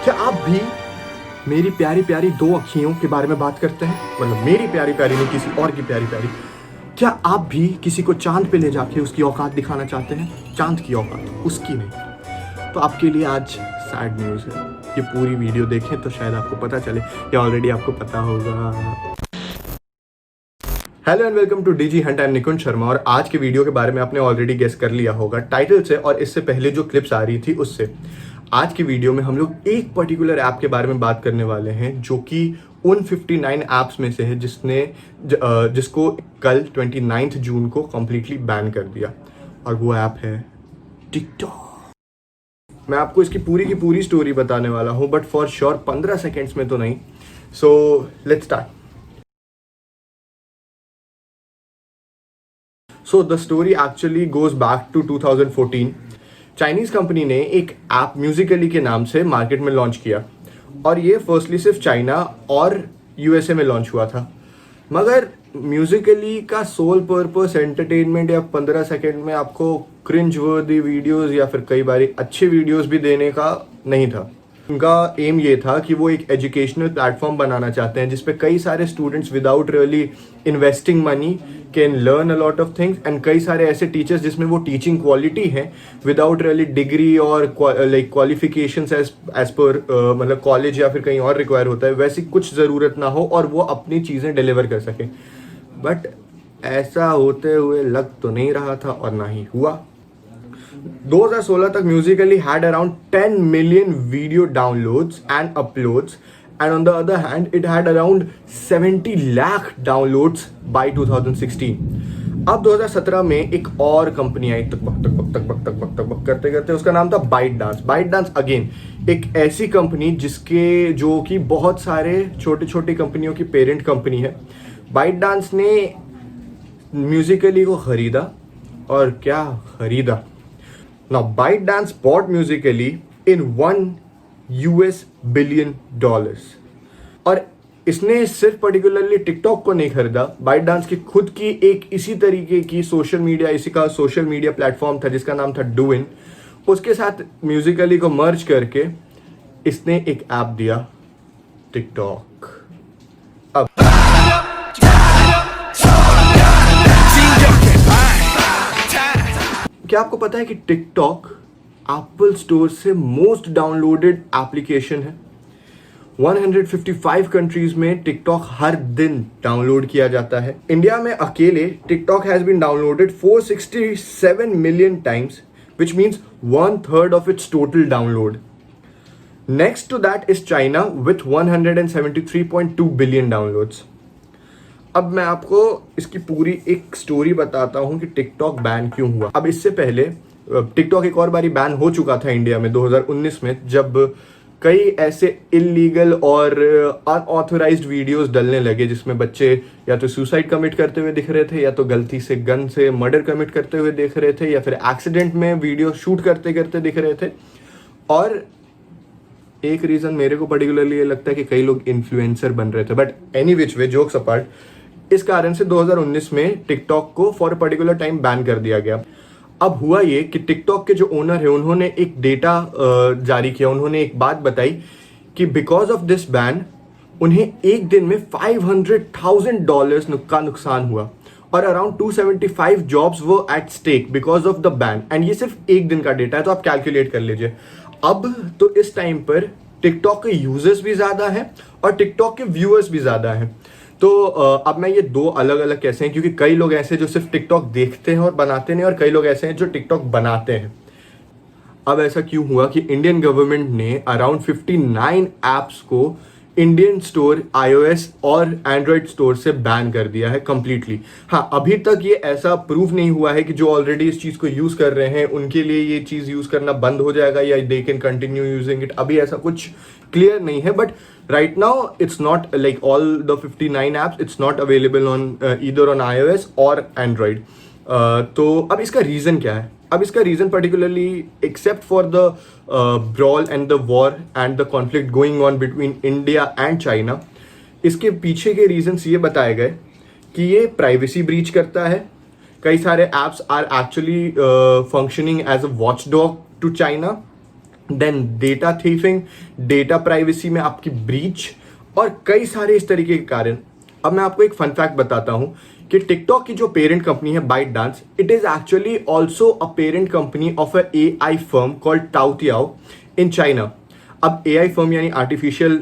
क्या आप भी मेरी प्यारी प्यारी दो अखियों के बारे में बात करते हैं? मतलब मेरी प्यारी प्यारी नहीं, किसी और की प्यारी प्यारी। क्या आप भी किसी को चांद पे ले जाके उसकी औकात दिखाना चाहते हैं? चांद की औकात, उसकी नहीं। तो आपके लिए आज सैड न्यूज़ है। ये पूरी वीडियो देखें तो शायद आपको पता चले, या ऑलरेडी आपको पता होगा। Hello and welcome to DG Hunt. I am Nikunj Sharma और आज के वीडियो के बारे में आपने ऑलरेडी गेस कर लिया होगा टाइटल से और इससे पहले जो क्लिप्स आ रही थी उससे। आज की वीडियो में हम लोग एक पर्टिकुलर ऐप के बारे में बात करने वाले हैं जो कि उन 59 ऐप्स में से है जिसको कल 29 जून को कंप्लीटली बैन कर दिया, और वो ऐप है टिकटॉक। मैं आपको इसकी पूरी की पूरी स्टोरी बताने वाला हूं, बट फॉर श्योर 15 सेकेंड्स में तो नहीं। So let's start. So the story actually goes back to 2014. Chinese company ने एक ऐप म्यूजिकली के नाम से मार्केट में लॉन्च किया, और ये फर्स्टली सिर्फ चाइना और यूएसए में लॉन्च हुआ था। मगर म्यूजिकली का सोल पर्पस एंटरटेनमेंट या 15 सेकंड में आपको क्रिंज वर्दी वीडियोस या फिर कई बार अच्छे वीडियोस भी देने का नहीं था। उनका एम ये था कि वो एक एजुकेशनल प्लेटफॉर्म बनाना चाहते हैं जिसपे कई सारे students without really investing money can learn a lot of things, and कई सारे ऐसे टीचर्स जिसमें वो टीचिंग क्वालिटी है विदाउट रियली डिग्री और लाइक क्वालिफिकेशंस एज पर मतलब कॉलेज या फिर कहीं और रिक्वायर होता है, वैसी कुछ ज़रूरत ना हो और वो अपनी चीज़ें डिलीवर कर सके। बट ऐसा होते हुए लग तो नहीं रहा था और ना ही हुआ। 2016 तक Musically had around 10 million video downloads and uploads, and on the other hand it had around 70 lakh downloads by 2016. अब 2017 में एक और कंपनी आई, तक बक करते करते, उसका नाम था ByteDance. ByteDance again एक ऐसी कंपनी जो कि बहुत सारे छोटे छोटे कंपनियों की पेरेंट कंपनी है। बाइट डांस ने म्यूजिकली को खरीदा, और क्या खरीदा। Now, ByteDance bought Musical.ly in $1 billion. और इसने सिर्फ पर्टिकुलरली टिकटॉक को नहीं खरीदा, ByteDance की खुद की एक इसी तरीके की इसी का सोशल मीडिया प्लेटफॉर्म था जिसका नाम था Douyin। उसके साथ Musical.ly को मर्ज करके इसने एक ऐप दिया टिकटॉक। अब क्या आपको पता है कि टिकटॉक एप्पल स्टोर से मोस्ट डाउनलोडेड एप्लीकेशन है? 155 कंट्रीज में टिकटॉक हर दिन डाउनलोड किया जाता है। इंडिया में अकेले TikTok has been downloaded 467 million times, which means 1/3 of its total download. Next to that is China with 173.2 billion downloads. अब मैं आपको इसकी पूरी एक स्टोरी बताता हूं कि टिकटॉक बैन क्यों हुआ। अब इससे पहले टिकटॉक एक और बारी बैन हो चुका था इंडिया में 2019 में, जब कई ऐसे इलीगल और अनऑथराइज्ड वीडियोस डलने लगे जिसमें बच्चे या तो सुसाइड कमिट करते हुए दिख रहे थे, या तो गलती से गन से मर्डर कमिट करते हुए दिख रहे थे, या फिर एक्सीडेंट में वीडियो शूट करते करते दिख रहे थे। और एक रीजन मेरे को पर्टिकुलरली ये लगता है कि कई लोग इन्फ्लुएंसर बन रहे थे। But any which way, jokes apart, इस कारण से 2019 में टिकटॉक को फॉर पर्टिकुलर टाइम बैन कर दिया गया। अब हुआ ये कि टिकटॉक के जो ओनर है उन्होंने एक डेटा जारी किया। उन्होंने एक बात बताई कि बिकॉज ऑफ दिस बैन उन्हें एक दिन में $500,000 का नुकसान हुआ, और अराउंड 275 जॉब्स वो at stake because of the ban. And ये सिर्फ एक दिन का डेटा है, तो आप कैलकुलेट कर लीजिए। अब तो इस टाइम पर टिकटॉक के यूजर्स भी ज्यादा हैं और टिकटॉक के व्यूअर्स भी ज्यादा हैं। तो अब मैं ये दो अलग अलग कैसे हैं, क्योंकि कई लोग ऐसे जो सिर्फ टिकटॉक देखते हैं और बनाते नहीं, और कई लोग ऐसे हैं जो टिकटॉक बनाते हैं। अब ऐसा क्यों हुआ कि इंडियन गवर्नमेंट ने अराउंड 59 ऐप्स को इंडियन स्टोर, iOS और एंड्रॉयड स्टोर से बैन कर दिया है कंप्लीटली। हाँ, अभी तक ये ऐसा प्रूव नहीं हुआ है कि जो ऑलरेडी इस चीज को यूज कर रहे हैं उनके लिए ये चीज यूज करना बंद हो जाएगा या they can continue using it. अभी ऐसा कुछ क्लियर नहीं है, but right now it's not like all the 59 apps, it's not available on either on iOS or Android. तो अब इसका रीजन क्या है? अब इसका reason particularly except for the brawl and the war and the conflict going on between India and China, इसके पीछे के रीजंस ये बताए गए कि ये प्राइवेसी ब्रीच करता है। कई सारे apps are actually functioning as a watch dog to China, then data thiefing, data privacy में आपकी ब्रीच और कई सारे इस तरीके के कारण। अब मैं आपको एक फन फैक्ट बताता हूं कि टिकटॉक की जो पेरेंट कंपनी है ByteDance, it is actually also a parent company of a AI firm called Toutiao in China. अब एआई फर्म यानी आर्टिफिशियल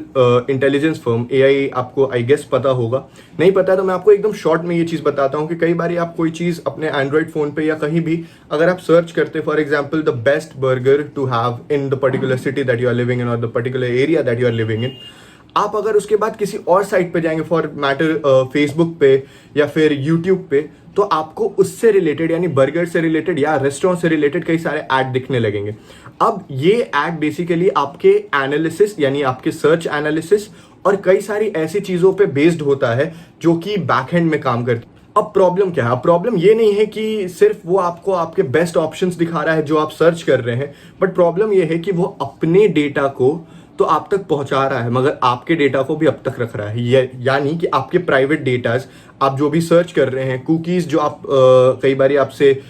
इंटेलिजेंस फर्म, एआई आपको आई गेस पता होगा, नहीं पता तो मैं आपको एकदम शॉर्ट में ये चीज़ बताता हूँ कि कई बार आप कोई चीज़ अपने एंड्रॉइड फ़ोन पे या कहीं भी अगर आप सर्च करते, for example the best burger to have in the particular city that you are living in और the particular area that you are living in, आप अगर उसके बाद किसी और साइट पे जाएंगे, फॉर मैटर फेसबुक पे या फिर यूट्यूब पे, तो आपको उससे रिलेटेड यानी बर्गर से रिलेटेड या रेस्टोरेंट से रिलेटेड कई सारे ऐड दिखने लगेंगे। अब ये ऐड बेसिकली आपके एनालिसिस यानी आपके सर्च एनालिसिस और कई सारी ऐसी चीजों पे बेस्ड होता है जो कि बैकएंड में काम करती है। अब प्रॉब्लम क्या है? अब प्रॉब्लम ये नहीं है कि सिर्फ वो आपको आपके बेस्ट ऑप्शंस दिखा रहा है जो आप सर्च कर रहे हैं, बट प्रॉब्लम ये है कि वो अपने डेटा को तो आप तक पहुंचा रहा है मगर आपके डेटा को भी अब तक रख रहा है। यानी कि आपके प्राइवेट डेटाज, आप जो भी सर्च कर रहे हैं, कुकीज जो आप कई बार आपसे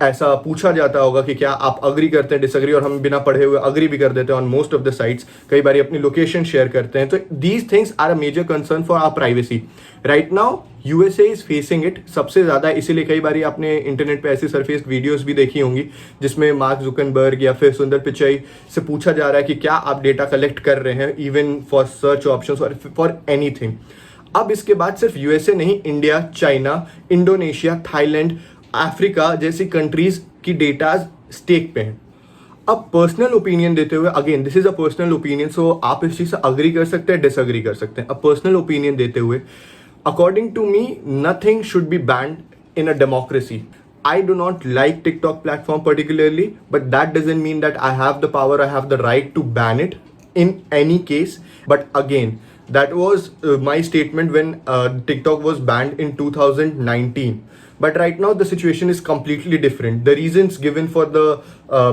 ऐसा पूछा जाता होगा कि क्या आप अग्री करते हैं, डिसअग्री, और हम बिना पढ़े हुए अग्री भी कर देते हैं on most of the sites. कई बार अपनी लोकेशन शेयर करते हैं, तो these things are a major concern for our privacy. Right now USA is facing it सबसे ज्यादा, इसीलिए कई बार आपने इंटरनेट पे ऐसी सरफेस वीडियोस भी देखी होंगी जिसमें मार्क जुकरबर्ग या फिर सुंदर पिचाई से पूछा जा रहा है कि क्या आप डेटा कलेक्ट कर रहे हैं इवन फॉर सर्च ऑप्शंस और फॉर एनीथिंग। अब इसके बाद सिर्फ यूएसए नहीं, India, China, Indonesia, Thailand, Africa जैसी कंट्रीज की डेटा स्टेक पे हैं। अब पर्सनल ओपिनियन देते हुए, again this is a personal opinion, so आप इस चीज से अग्री कर सकते हैं, डिसअग्री कर सकते हैं। अब पर्सनल ओपिनियन देते हुए, according to me nothing should be banned in a democracy. I do not like TikTok platform particularly, but that doesn't mean that I have the power, I have the right to ban it in any case. But again, that was my statement when TikTok was banned in 2019. But right now the situation is completely different. The reasons given for the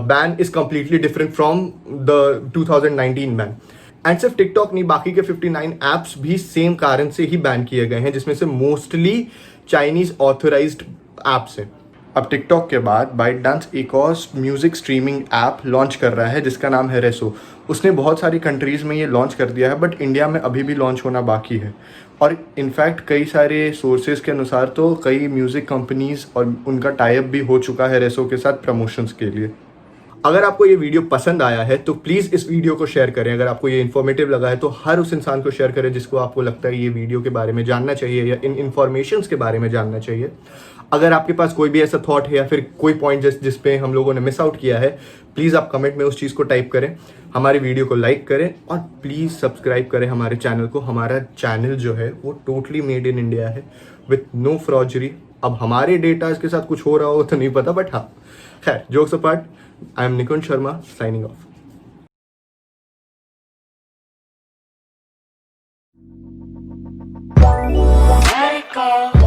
ban is completely different from the 2019 ban. And सिर्फ TikTok नहीं, बाकी के 59 apps भी same कारण से ही ban किए गए हैं, जिसमें से मोस्टली चाइनीज ऑथोराइज्ड एप्स हैं। अब टिकटॉक के बाद बाइट डांस एक और म्यूजिक स्ट्रीमिंग ऐप लॉन्च कर रहा है जिसका नाम है रेसो। उसने बहुत सारी कंट्रीज़ में ये लॉन्च कर दिया है, बट इंडिया में अभी भी लॉन्च होना बाकी है। और इनफैक्ट कई सारे सोर्सेज के अनुसार तो कई म्यूज़िक कंपनीज और उनका टाई अप भी हो चुका है रेसो के साथ प्रमोशंस के लिए। अगर आपको ये वीडियो पसंद आया है तो प्लीज़ इस वीडियो को शेयर करें। अगर आपको ये इन्फॉर्मेटिव लगा है तो हर उस इंसान को शेयर करें जिसको आपको लगता है ये वीडियो के बारे में जानना चाहिए या इन इन्फॉर्मेशंस के बारे में जानना चाहिए। अगर आपके पास कोई भी ऐसा थॉट है या फिर कोई पॉइंट जिस पे हम लोगों ने मिस आउट किया है, प्लीज़ आप कमेंट में उस चीज़ को टाइप करें, हमारी वीडियो को लाइक करें और प्लीज़ सब्सक्राइब करें हमारे चैनल को। हमारा चैनल जो है वो टोटली मेड इन इंडिया है विथ नो फ्रॉडरी। अब हमारे डेटा के साथ कुछ हो रहा हो तो नहीं पता, बट हाँ, खैर, jokes apart, I am Nikun Sharma signing off. Let it go.